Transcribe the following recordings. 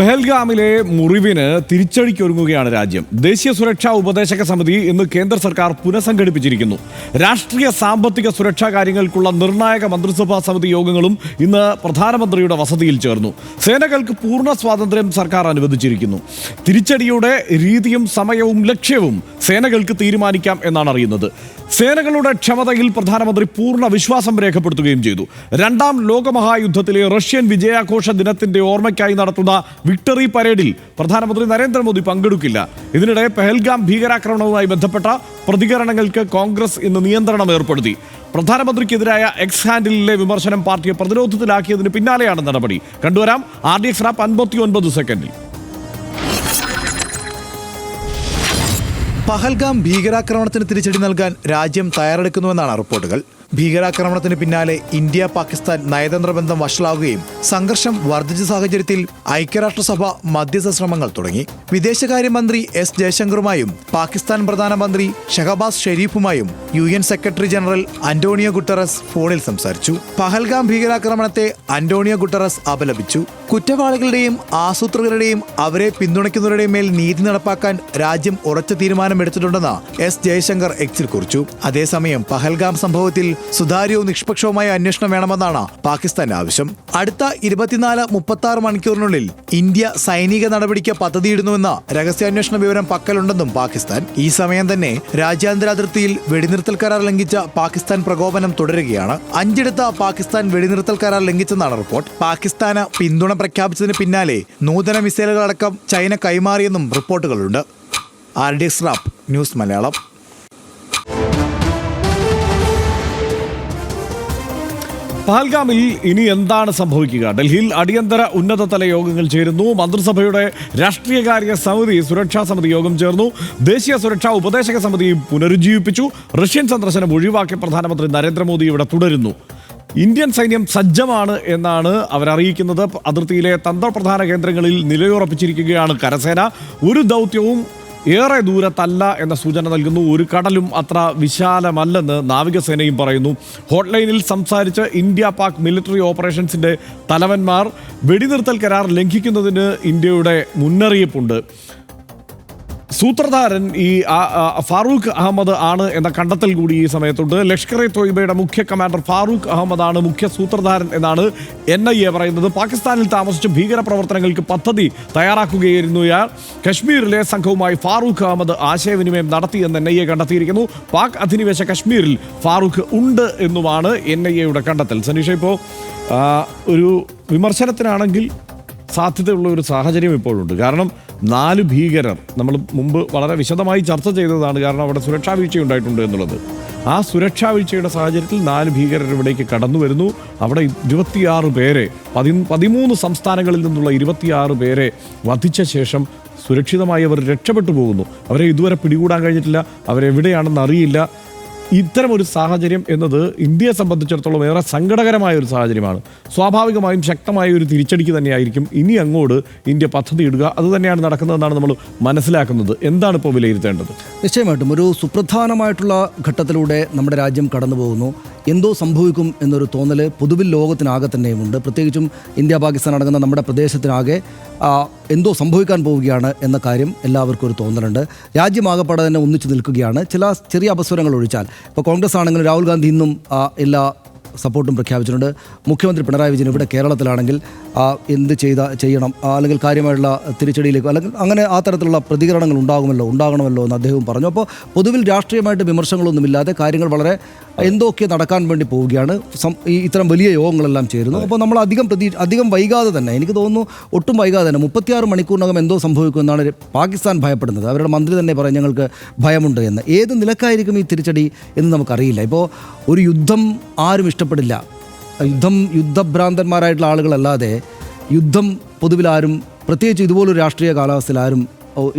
പെഹൽഗാമിലെ മുറിവിന് തിരിച്ചടിക്കൊരുങ്ങുകയാണ് രാജ്യം. ദേശീയ സുരക്ഷാ ഉപദേശക സമിതി ഇന്ന് കേന്ദ്ര സർക്കാർ പുനഃസംഘടിപ്പിച്ചിരിക്കുന്നു. രാഷ്ട്രീയ സാമ്പത്തിക സുരക്ഷാ കാര്യങ്ങൾക്കുള്ള നിർണായക മന്ത്രിസഭാ സമിതി യോഗങ്ങളും ഇന്ന് പ്രധാനമന്ത്രിയുടെ വസതിയിൽ ചേർന്നു. സേനകൾക്ക് പൂർണ്ണ സ്വാതന്ത്ര്യം സർക്കാർ അനുവദിച്ചിരിക്കുന്നു. തിരിച്ചടിയുടെ രീതിയും സമയവും ലക്ഷ്യവും സേനകൾക്ക് തീരുമാനിക്കാം എന്നാണ് അറിയുന്നത്. സേനകളുടെ ക്ഷമതയിൽ പ്രധാനമന്ത്രി പൂർണ്ണ വിശ്വാസം രേഖപ്പെടുത്തുകയും ചെയ്തു. രണ്ടാം ലോകമഹായുദ്ധത്തിലെ റഷ്യൻ വിജയാഘോഷ ദിനത്തിന്റെ ഓർമ്മയ്ക്കായി നടത്തുന്ന വിക്ടറി പരേഡിൽ പ്രധാനമന്ത്രി നരേന്ദ്രമോദി പങ്കെടുക്കില്ല. ഇതിനിടെ പെഹൽഗാം ഭീകരാക്രമണവുമായി ബന്ധപ്പെട്ട പ്രതികരണങ്ങൾക്ക് കോൺഗ്രസ് ഇന്ന് നിയന്ത്രണം ഏർപ്പെടുത്തി. പ്രധാനമന്ത്രിക്കെതിരായ എക്സ് ഹാൻഡിലിലെ വിമർശനം പാർട്ടിയെ പ്രതിരോധത്തിലാക്കിയതിന് പിന്നാലെയാണ് നടപടി. കണ്ടുവരാം RDX റാപ്പ് 59 സെക്കൻഡിൽ. പഹൽഗാം ഭീകരാക്രമണത്തിന് തിരിച്ചടി നൽകാൻ രാജ്യം തയ്യാറെടുക്കുന്നുവെന്നാണ് റിപ്പോർട്ടുകൾ. ഭീകരാക്രമണത്തിന് പിന്നാലെ ഇന്ത്യ പാകിസ്ഥാൻ നയതന്ത്ര ബന്ധം വഷളാകുകയും സംഘർഷം വർദ്ധിച്ച സാഹചര്യത്തിൽ ഐക്യരാഷ്ട്രസഭ മധ്യസ്ഥ ശ്രമങ്ങൾ തുടങ്ങി. വിദേശകാര്യമന്ത്രി എസ് ജയശങ്കറുമായും പാകിസ്ഥാൻ പ്രധാനമന്ത്രി ഷഹബാസ് ഷെരീഫുമായും UN secretary general Antonio Guterres ഫോണിൽ സംസാരിച്ചു. പഹൽഗാം ഭീകരാക്രമണത്തെ അന്റോണിയോ ഗുട്ടറസ് അപലപിച്ചു. കുറ്റവാളികളുടെയും ആസൂത്രകരുടെയും അവരെ പിന്തുണയ്ക്കുന്നവരുടെയും മേൽ നീതി നടപ്പാക്കാൻ രാജ്യം ഉറച്ച തീരുമാനമെടുത്തിട്ടുണ്ടെന്ന് എസ് ജയശങ്കർ എക്സിൽ കുറിച്ചു. അതേസമയം പഹൽഗാം സംഭവത്തിൽ സുതാര്യവും നിഷ്പക്ഷവുമായ അന്വേഷണം വേണമെന്നാണ് പാകിസ്ഥാന്റെ ആവശ്യം. അടുത്ത 24-36 മണിക്കൂറിനുള്ളിൽ ഇന്ത്യ സൈനിക നടപടിക്ക് പദ്ധതിയിടുന്നുവെന്ന രഹസ്യാന്വേഷണ വിവരം പക്കലുണ്ടെന്നും പാകിസ്ഥാൻ. ഈ സമയം തന്നെ രാജ്യാന്തര അതിർത്തിയിൽ വെടിനിർത്തൽ കരാർ ലംഘിച്ച പാകിസ്ഥാൻ പ്രകോപനം തുടരുകയാണ്. 5 പാകിസ്ഥാൻ വെടിനിർത്തൽ കരാർ ലംഘിച്ചെന്നാണ് റിപ്പോർട്ട്. പാകിസ്ഥാന് പിന്തുണ പ്രഖ്യാപിച്ചതിന് പിന്നാലെ നൂതന മിസൈലുകളടക്കം ചൈന കൈമാറിയെന്നും റിപ്പോർട്ടുകളുണ്ട്. RDX rap news Malayalam. പഹൽഗാമിൽ ഇനി എന്താണ് സംഭവിക്കുക? ഡൽഹിയിൽ അടിയന്തര ഉന്നതതല യോഗങ്ങൾ ചേരുന്നു. മന്ത്രിസഭയുടെ രാഷ്ട്രീയകാര്യ സമിതി സുരക്ഷാ സമിതി യോഗം ചേർന്നു. ദേശീയ സുരക്ഷാ ഉപദേശക സമിതി പുനരുജ്ജീവിപ്പിച്ചു. റഷ്യൻ സന്ദർശനം ഒഴിവാക്കിയ പ്രധാനമന്ത്രി നരേന്ദ്രമോദി ഇവിടെ തുടരുന്നു. ഇന്ത്യൻ സൈന്യം സജ്ജമാണ് എന്നാണ് അവരറിയിക്കുന്നത്. അതിർത്തിയിലെ തന്ത്രപ്രധാന കേന്ദ്രങ്ങളിൽ നിലയുറപ്പിച്ചിരിക്കുകയാണ് കരസേന. ഒരു ദൗത്യവും ഏറെ ദൂരത്തല്ല എന്ന സൂചന നൽകുന്നു. ഒരു കടലും അത്ര വിശാലമല്ലെന്ന് നാവികസേനയും പറയുന്നു. ഹോട്ട്ലൈനിൽ സംസാരിച്ച് ഇന്ത്യ പാക് മിലിറ്ററി ഓപ്പറേഷൻസിൻ്റെ തലവന്മാർ വെടിനിർത്തൽ കരാർ ലംഘിക്കുന്നതിന് ഇന്ത്യയുടെ മുന്നറിയിപ്പുണ്ട്. സൂത്രധാരൻ ഈ ഫാറൂഖ് അഹമ്മദ് ആണ് എന്ന കണ്ടെത്തൽ കൂടി ഈ സമയത്തുണ്ട്. ലഷ്കർ-ഇ-തോയ്ബയുടെ മുഖ്യ കമാൻഡർ ഫാറൂഖ് അഹമ്മദ് ആണ് മുഖ്യ സൂത്രധാരൻ എന്നാണ് NIA പറയുന്നത്. പാകിസ്ഥാനിൽ താമസിച്ച് ഭീകരപ്രവർത്തനങ്ങൾക്ക് പദ്ധതി തയ്യാറാക്കുകയായിരുന്നു ഇയാൾ. കശ്മീരിലെ സംഘവുമായി ഫാറൂഖ് അഹമ്മദ് ആശയവിനിമയം നടത്തിയെന്ന് NIA കണ്ടെത്തിയിരിക്കുന്നു. പാക് അധിനിവേശ കശ്മീരിൽ ഫാറൂഖ് ഉണ്ട് എന്നുമാണ് NIAയുടെ കണ്ടെത്തൽ. സനീഷ, ഇപ്പോൾ ഒരു വിമർശനത്തിനാണെങ്കിൽ സാധ്യതയുള്ള ഒരു സാഹചര്യം ഇപ്പോഴുണ്ട്. കാരണം 4 ഭീകരർ നമ്മൾ മുമ്പ് വളരെ വിശദമായി ചർച്ച ചെയ്തതാണ്. കാരണം അവിടെ സുരക്ഷാ വീഴ്ച ഉണ്ടായിട്ടുണ്ട് എന്നുള്ളത്. ആ സുരക്ഷാ വീഴ്ചയുടെ സാഹചര്യത്തിൽ 4 ഭീകരർ ഇവിടേക്ക് കടന്നു വരുന്നു. അവിടെ 26 പേരെ 13 സംസ്ഥാനങ്ങളിൽ നിന്നുള്ള 26 പേരെ വധിച്ച ശേഷം സുരക്ഷിതമായി അവർ രക്ഷപ്പെട്ടു പോകുന്നു. അവരെ ഇതുവരെ പിടികൂടാൻ കഴിഞ്ഞിട്ടില്ല. അവരെവിടെയാണെന്ന് അറിയില്ല. ഇത്തരമൊരു സാഹചര്യം എന്നത് ഇന്ത്യയെ സംബന്ധിച്ചിടത്തോളം ഏറെ സങ്കടകരമായ ഒരു സാഹചര്യമാണ്. സ്വാഭാവികമായും ശക്തമായ ഒരു തിരിച്ചടിക്ക് തന്നെയായിരിക്കും ഇനി അങ്ങോട്ട് ഇന്ത്യ പദ്ധതി ഇടുക. അതുതന്നെയാണ് നടക്കുന്നതെന്നാണ് നമ്മൾ മനസ്സിലാക്കുന്നത്. എന്താണ് ഇപ്പോൾ വിലയിരുത്തേണ്ടത്? നിശ്ചയമായിട്ടും ഒരു സുപ്രധാനമായിട്ടുള്ള ഘട്ടത്തിലൂടെ നമ്മുടെ രാജ്യം കടന്നു പോകുന്നു. എന്തോ സംഭവിക്കും എന്നൊരു തോന്നൽ പൊതുവിൽ ലോകത്തിനാകെ തന്നെയുമുണ്ട്. പ്രത്യേകിച്ചും ഇന്ത്യ പാകിസ്ഥാൻ അടങ്ങുന്ന നമ്മുടെ പ്രദേശത്തിനാകെ എന്തോ സംഭവിക്കാൻ പോവുകയാണ് എന്ന കാര്യം എല്ലാവർക്കും ഒരു തോന്നലുണ്ട്. രാജ്യമാകപ്പാടെ തന്നെ ഒന്നിച്ചു നിൽക്കുകയാണ്. ചില ചെറിയ അപസ്വരങ്ങൾ ഒഴിച്ചാൽ ഇപ്പോൾ കോൺഗ്രസ് ആണെങ്കിലും രാഹുൽ ഗാന്ധി ഇന്നും എല്ലാ സപ്പോർട്ടും പ്രഖ്യാപിച്ചിട്ടുണ്ട്. മുഖ്യമന്ത്രി പിണറായി വിജയൻ ഇവിടെ കേരളത്തിലാണെങ്കിൽ എന്ത് ചെയ്യണം, അല്ലെങ്കിൽ കാര്യമായിട്ടുള്ള തിരിച്ചടിയിലേക്ക് അല്ലെങ്കിൽ അങ്ങനെ ആ തരത്തിലുള്ള പ്രതികരണങ്ങൾ ഉണ്ടാകണമല്ലോ എന്ന് അദ്ദേഹവും പറഞ്ഞു. അപ്പോൾ പൊതുവിൽ രാഷ്ട്രീയമായിട്ട് വിമർശനങ്ങളൊന്നുമില്ലാതെ കാര്യങ്ങൾ വളരെ എന്തൊക്കെ നടക്കാൻ വേണ്ടി പോവുകയാണ്. ഇത്തരം വലിയ യോഗങ്ങളെല്ലാം ചേരുന്നു. അപ്പോൾ നമ്മൾ അധികം വൈകാതെ തന്നെ, എനിക്ക് തോന്നുന്നു ഒട്ടും വൈകാതെ തന്നെ 36 മണിക്കൂറിനകം എന്തോ സംഭവിക്കുമെന്നാണ് പാകിസ്ഥാൻ ഭയപ്പെടുന്നത്. അവരുടെ മന്ത്രി തന്നെ പറയും ഞങ്ങൾക്ക് ഭയമുണ്ട് എന്ന്. ഏത് നിലക്കായിരിക്കും ഈ തിരിച്ചടി എന്ന് നമുക്കറിയില്ല. ഇപ്പോൾ ഒരു യുദ്ധം ആരും ഇഷ്ടപ്പെടില്ല. യുദ്ധഭ്രാന്തന്മാരായിട്ടുള്ള ആളുകളല്ലാതെ യുദ്ധം പൊതുവിലാരും, പ്രത്യേകിച്ച് ഇതുപോലൊരു രാഷ്ട്രീയ കാലാവസ്ഥയിൽ ആരും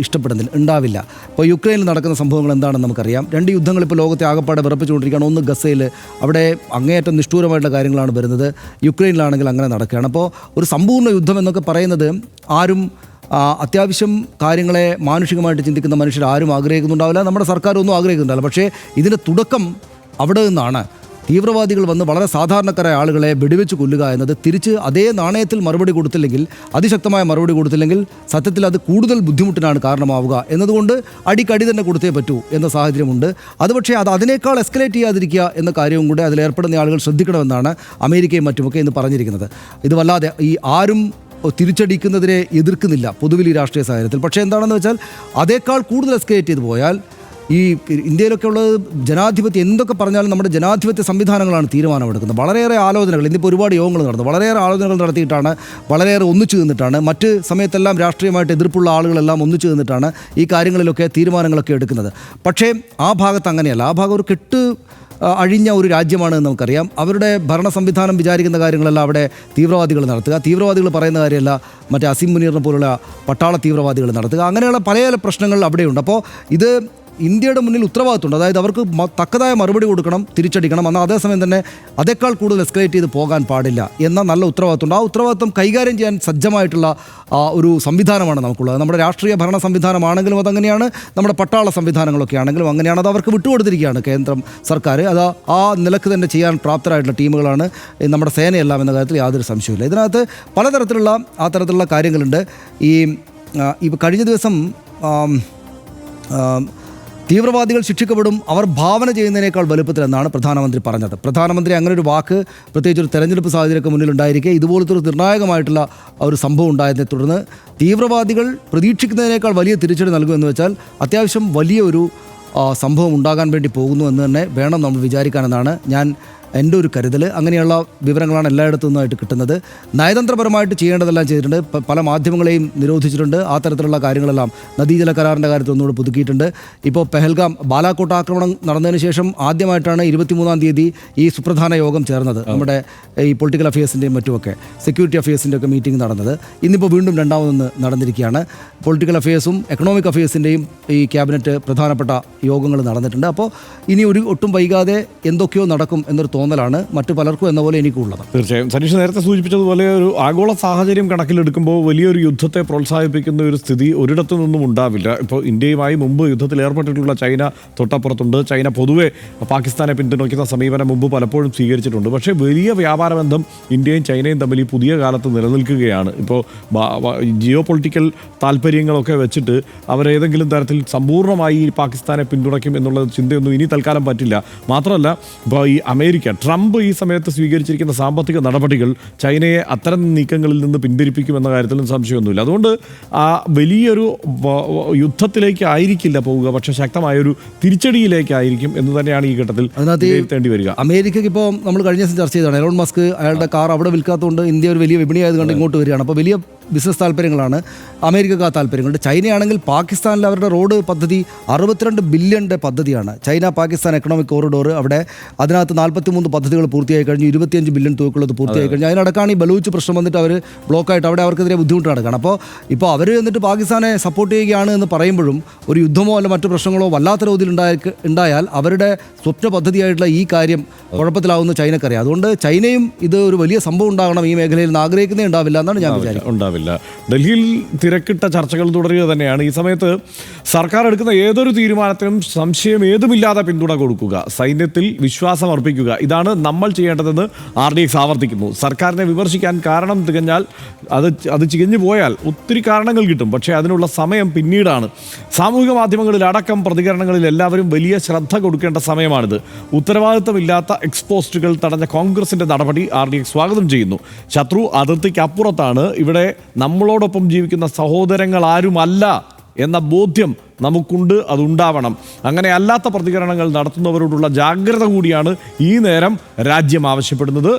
ഉണ്ടാവില്ല. ഇപ്പോൾ യുക്രൈനിൽ നടക്കുന്ന സംഭവങ്ങൾ എന്താണെന്ന് നമുക്കറിയാം. 2 യുദ്ധങ്ങൾ ഇപ്പോൾ ലോകത്തെ ആകപ്പാടെ വിറപ്പിച്ചുകൊണ്ടിരിക്കുകയാണ്. ഒന്ന് ഗസയിൽ, അവിടെ അങ്ങേയറ്റം നിഷ്ഠൂരമായിട്ടുള്ള കാര്യങ്ങളാണ് വരുന്നത്. യുക്രൈനിലാണെങ്കിൽ അങ്ങനെ നടക്കുകയാണ്. അപ്പോൾ ഒരു സമ്പൂർണ്ണ യുദ്ധം എന്നൊക്കെ പറയുന്നത് ആരും അത്യാവശ്യം കാര്യങ്ങളെ മാനുഷികമായിട്ട് ചിന്തിക്കുന്ന മനുഷ്യർ ആരും ആഗ്രഹിക്കുന്നുണ്ടാവില്ല. നമ്മുടെ സർക്കാരൊന്നും ആഗ്രഹിക്കുന്നുണ്ടാവില്ല. പക്ഷേ ഇതിൻ്റെ തുടക്കം അവിടെ നിന്നാണ്. തീവ്രവാദികൾ വന്ന് വളരെ സാധാരണക്കാരായ ആളുകളെ വെടിവെച്ച് കൊല്ലുക എന്നത് തിരിച്ച് അതേ നാണയത്തിൽ മറുപടി കൊടുത്തില്ലെങ്കിൽ, അതിശക്തമായ മറുപടി കൊടുത്തില്ലെങ്കിൽ സത്യത്തിൽ അത് കൂടുതൽ ബുദ്ധിമുട്ടിനാണ് കാരണമാവുക എന്നതുകൊണ്ട് അടിക്കടി തന്നെ കൊടുത്തേ പറ്റൂ എന്ന സാഹചര്യമുണ്ട്. അത് പക്ഷേ അതിനേക്കാൾ എസ്കലേറ്റ് ചെയ്യാതിരിക്കുക എന്ന കാര്യവും കൂടെ അതിലേർപ്പെടുന്ന ആളുകൾ ശ്രദ്ധിക്കണമെന്നാണ് അമേരിക്കയും മറ്റുമൊക്കെ ഇന്ന് പറഞ്ഞിരിക്കുന്നത്. ഇത് വല്ലാതെ ഈ ആരും തിരിച്ചടിക്കുന്നതിനെ എതിർക്കുന്നില്ല പൊതുവിൽ ഈ രാഷ്ട്രീയ സാഹചര്യത്തിൽ. പക്ഷേ എന്താണെന്ന് വെച്ചാൽ അതേക്കാൾ കൂടുതൽ എസ്കലേറ്റ് ചെയ്ത് പോയാൽ ഈ ഇന്ത്യയിലൊക്കെ ഉള്ളത് ജനാധിപത്യം എന്തൊക്കെ പറഞ്ഞാലും നമ്മുടെ ജനാധിപത്യ സംവിധാനങ്ങളാണ് തീരുമാനമെടുക്കുന്നത്. വളരെയേറെ ആലോചനകൾ, ഇന്നിപ്പോൾ ഒരുപാട് യോഗങ്ങൾ നടന്നു, വളരെയേറെ ആലോചനകൾ നടത്തിയിട്ടാണ്, വളരെയേറെ ഒന്നിച്ചു നിന്നിട്ടാണ്, മറ്റ് സമയത്തെല്ലാം രാഷ്ട്രീയമായിട്ട് എതിർപ്പുള്ള ആളുകളെല്ലാം ഒന്നിച്ചു നിന്നിട്ടാണ് ഈ കാര്യങ്ങളിലൊക്കെ തീരുമാനങ്ങളൊക്കെ എടുക്കുന്നത്. പക്ഷേ ആ ഭാഗത്ത് അങ്ങനെയല്ല. ആ ഭാഗം ഒരു അഴിഞ്ഞ ഒരു രാജ്യമാണെന്ന് നമുക്കറിയാം. അവരുടെ ഭരണ സംവിധാനം വിചാരിക്കുന്ന കാര്യങ്ങളെല്ലാം അവിടെ തീവ്രവാദികൾ നടത്തുക, തീവ്രവാദികൾ പറയുന്ന കാര്യമല്ല മറ്റേ അസീം മുനീറിനെ പോലുള്ള പട്ടാള തീവ്രവാദികൾ നടത്തുക, അങ്ങനെയുള്ള പല പ്രശ്നങ്ങൾ അവിടെയുണ്ട്. അപ്പോൾ ഇത് ഇന്ത്യയുടെ മുന്നിൽ ഉത്തരവാദിത്തമുണ്ട്. അതായത് അവർക്ക് തക്കതായ മറുപടി കൊടുക്കണം, തിരിച്ചടിക്കണം. എന്നാൽ അതേസമയം തന്നെ അതേക്കാൾ കൂടുതൽ എസ്കലേറ്റ് ചെയ്ത് പോകാൻ പാടില്ല എന്ന നല്ല ഉത്തരവാദിത്തമുണ്ട്. ആ ഉത്തരവാദിത്തം കൈകാര്യം ചെയ്യാൻ സജ്ജമായിട്ടുള്ള ഒരു സംവിധാനമാണ് നമുക്കുള്ളത്. നമ്മുടെ രാഷ്ട്രീയ ഭരണ സംവിധാനമാണെങ്കിലും അതങ്ങനെയാണ്, നമ്മുടെ പട്ടാള സംവിധാനങ്ങളൊക്കെ ആണെങ്കിലും അങ്ങനെയാണ്. അത് അവർക്ക് വിട്ടുകൊടുത്തിരിക്കുകയാണ് കേന്ദ്രം സർക്കാർ. അത് ആ നിലക്ക് തന്നെ ചെയ്യാൻ പ്രാപ്തരായിട്ടുള്ള ടീമുകളാണ് നമ്മുടെ സേനയെല്ലാം എന്ന കാര്യത്തിൽ യാതൊരു സംശയമില്ല. ഇതിനകത്ത് പലതരത്തിലുള്ള തരത്തിലുള്ള കാര്യങ്ങളുണ്ട്. ഈ കഴിഞ്ഞ ദിവസം തീവ്രവാദികൾ ശിക്ഷിക്കപ്പെടും, അവർ ഭാവന ചെയ്യുന്നതിനേക്കാൾ വലുപ്പത്തിലെന്നാണ് പ്രധാനമന്ത്രി പറഞ്ഞത്. പ്രധാനമന്ത്രി അങ്ങനെ ഒരു വാക്ക് പ്രത്യേകിച്ച് ഒരു തെരഞ്ഞെടുപ്പ് സാഹചര്യമൊക്കെ മുന്നിലുണ്ടായിരിക്കെ ഇതുപോലത്തെ ഒരു നിർണായകമായിട്ടുള്ള ഒരു സംഭവം ഉണ്ടായതിനെ തുടർന്ന് തീവ്രവാദികൾ പ്രതീക്ഷിക്കുന്നതിനേക്കാൾ വലിയ തിരിച്ചടി നൽകുമെന്ന് വെച്ചാൽ അത്യാവശ്യം വലിയൊരു സംഭവം ഉണ്ടാകാൻ വേണ്ടി പോകുന്നു എന്ന് തന്നെ വേണം നമ്മൾ വിചാരിക്കാനെന്നാണ് എൻ്റെ ഒരു കരുതൽ. അങ്ങനെയുള്ള വിവരങ്ങളാണ് എല്ലായിടത്തു നിന്നായിട്ട് കിട്ടുന്നത്. നയതന്ത്രപരമായിട്ട് ചെയ്യേണ്ടതെല്ലാം ചെയ്തിട്ടുണ്ട്. പല മാധ്യമങ്ങളെയും നിരോധിച്ചിട്ടുണ്ട്. ആ തരത്തിലുള്ള കാര്യങ്ങളെല്ലാം നദീജല കരാറിൻ്റെ കാര്യത്തിൽ ഒന്നുകൂടെ പുതുക്കിയിട്ടുണ്ട്. ഇപ്പോൾ പെഹൽഗാം ബാലാക്കോട്ട് ആക്രമണം നടന്നതിന് ശേഷം ആദ്യമായിട്ടാണ് 23-ാം തീയതി ഈ സുപ്രധാന യോഗം ചേർന്നത്. നമ്മുടെ ഈ പൊളിറ്റിക്കൽ അഫയേഴ്സിൻ്റെയും മറ്റുമൊക്കെ സെക്യൂരിറ്റി അഫയേഴ്സിൻ്റെ ഒക്കെ മീറ്റിംഗ് നടന്നത്. ഇന്നിപ്പോൾ വീണ്ടും രണ്ടാമതൊന്ന് നടന്നിരിക്കുകയാണ്. പൊളിറ്റിക്കൽ അഫയേഴ്സും എക്കണോമിക് അഫയേഴ്സിൻ്റെയും ഈ ക്യാബിനറ്റ് പ്രധാനപ്പെട്ട യോഗങ്ങൾ നടന്നിട്ടുണ്ട്. അപ്പോൾ ഇനി ഒട്ടും വൈകാതെ എന്തൊക്കെയോ നടക്കും എന്നൊരു തോന്നലാണ് മറ്റു പലർക്കും എന്ന പോലെ എനിക്കുള്ളത്. തീർച്ചയായും സനീഷ് നേരത്തെ സൂചിപ്പിച്ചതുപോലെ ഒരു ആഗോള സാഹചര്യം കണക്കിലെടുക്കുമ്പോൾ വലിയൊരു യുദ്ധത്തെ പ്രോത്സാഹിപ്പിക്കുന്ന ഒരു സ്ഥിതി ഒരിടത്തു നിന്നും ഉണ്ടാവില്ല. ഇപ്പോൾ ഇന്ത്യയുമായി മുമ്പ് യുദ്ധത്തിൽ ഏർപ്പെട്ടിട്ടുള്ള ചൈന തൊട്ടപ്പുറത്തുണ്ട്. ചൈന പൊതുവെ പാകിസ്ഥാനെ പിന്തുണയ്ക്കുന്ന സമീപനം മുമ്പ് പലപ്പോഴും സ്വീകരിച്ചിട്ടുണ്ട്. പക്ഷേ വലിയ വ്യാപാര ബന്ധം ഇന്ത്യയും ചൈനയും തമ്മിൽ ഈ പുതിയ കാലത്ത് നിലനിൽക്കുകയാണ്. ഇപ്പോൾ ജിയോ പൊളിറ്റിക്കൽ താല്പര്യങ്ങളൊക്കെ വെച്ചിട്ട് അവരേതെങ്കിലും തരത്തിൽ സമ്പൂർണ്ണമായി പാകിസ്ഥാനെ പിന്തുണയ്ക്കും എന്നുള്ള ചിന്തയൊന്നും ഇനി തൽക്കാലം പറ്റില്ല. മാത്രമല്ല ഇപ്പോൾ ഈ ട്രംപ് ഈ സമയത്ത് സ്വീകരിച്ചിരിക്കുന്ന സാമ്പത്തിക നടപടികൾ ചൈനയെ അത്തരം നീക്കങ്ങളിൽ നിന്ന് പിന്തിരിപ്പിക്കുമെന്ന കാര്യത്തിലും സംശയമൊന്നുമില്ല. അതുകൊണ്ട് ആ വലിയൊരു യുദ്ധത്തിലേക്ക് ആയിരിക്കില്ല പോവുക, പക്ഷേ ശക്തമായൊരു തിരിച്ചടിയിലേക്കായിരിക്കും എന്ന് തന്നെയാണ് ഈ ഘട്ടത്തിൽ വിലയിരുത്തേണ്ടി വരിക. അമേരിക്കയ്ക്ക് ഇപ്പോൾ നമ്മൾ കഴിഞ്ഞ ദിവസം ചർച്ച ചെയ്തതാണ്. എലോൺ മസ്ക് അയാളുടെ കാർ അവിടെ വിൽക്കാത്തതുകൊണ്ട് ഇന്ത്യ ഒരു വലിയ വിപണിയായതുകൊണ്ട് ഇങ്ങോട്ട് വരികയാണ്. അപ്പോൾ വലിയ ബിസിനസ് താല്പര്യങ്ങളാണ് അമേരിക്കക്ക്. ആ താല്പര്യങ്ങളുണ്ട്. ചൈനയാണെങ്കിൽ പാകിസ്ഥാനിൽ അവരുടെ റോഡ് പദ്ധതി 62 ബില്യൻ്റെ പദ്ധതിയാണ്. China Pakistan economic corridor. അവിടെ അതിനകത്ത് 43 പദ്ധതികൾ പൂർത്തിയായി കഴിഞ്ഞു. 25 ബില്യൺ തൂക്കുള്ളത് പൂർത്തിയായി കഴിഞ്ഞു. അതിനടക്കാണ് ഈ ബലൂച്ച് പ്രശ്നം വന്നിട്ട് അവർ ബ്ലോക്കായിട്ട് അവിടെ അവർക്കെതിരെ ബുദ്ധിമുട്ട് നടക്കുകയാണ്. ഇപ്പോൾ അവർ എന്നിട്ട് പാകിസ്ഥാനെ സപ്പോർട്ട് ചെയ്യുകയാണ് എന്ന് പറയുമ്പോഴും ഒരു യുദ്ധമോ അല്ല മറ്റു പ്രശ്നങ്ങളോ വല്ലാത്ത തോതിൽ ഉണ്ടായാൽ അവരുടെ സ്വപ്ന പദ്ധതിയായിട്ടുള്ള ഈ കാര്യം കുഴപ്പത്തിലാവുന്ന ചൈനക്കറിയാം. അതുകൊണ്ട് ചൈനയും ഇത് ഒരു വലിയ സംഭവം ഉണ്ടാകണം ഈ മേഖലയിൽ നിന്ന് ആഗ്രഹിക്കുന്നേ ഉണ്ടാവില്ല എന്നാണ് ഞാൻ വിചാരിക്കുന്നത്. ഡൽഹിയിൽ തിരക്കിട്ട ചർച്ചകൾ തുടരുക തന്നെയാണ്. ഈ സമയത്ത് സർക്കാർ എടുക്കുന്ന ഏതൊരു തീരുമാനത്തിനും സംശയം ഏതുമില്ലാതെ പിന്തുണ കൊടുക്കുക, സൈന്യത്തിൽ വിശ്വാസം അർപ്പിക്കുക, ഇതാണ് നമ്മൾ ചെയ്യേണ്ടതെന്ന് RDX ആവർത്തിക്കുന്നു. സർക്കാരിനെ വിമർശിക്കാൻ കാരണം തികഞ്ഞാൽ അത് ചികഞ്ഞു പോയാൽ ഒത്തിരി കാരണങ്ങൾ കിട്ടും. പക്ഷേ അതിനുള്ള സമയം പിന്നീടാണ്. സാമൂഹിക മാധ്യമങ്ങളിൽ അടക്കം പ്രതികരണങ്ങളിൽ എല്ലാവരും വലിയ ശ്രദ്ധ കൊടുക്കേണ്ട സമയമാണിത്. ഉത്തരവാദിത്തമില്ലാത്ത എക്സ്പോസ്റ്റുകൾ തടഞ്ഞ കോൺഗ്രസിൻ്റെ നടപടി RDX സ്വാഗതം ചെയ്യുന്നു. ശത്രു അതിർത്തിക്ക് അപ്പുറത്താണ്. ഇവിടെ നമ്മളോടൊപ്പം ജീവിക്കുന്ന സഹോദരങ്ങൾ ആരുമല്ല എന്ന ബോധ്യം നമുക്കുണ്ട്, അതുണ്ടാവണം. അങ്ങനെ അല്ലാത്ത പ്രതികരണങ്ങൾ നടത്തുന്നവരോടുള്ള ജാഗ്രത കൂടിയാണ് ഈ നേരം രാജ്യം ആവശ്യപ്പെടുന്നത്.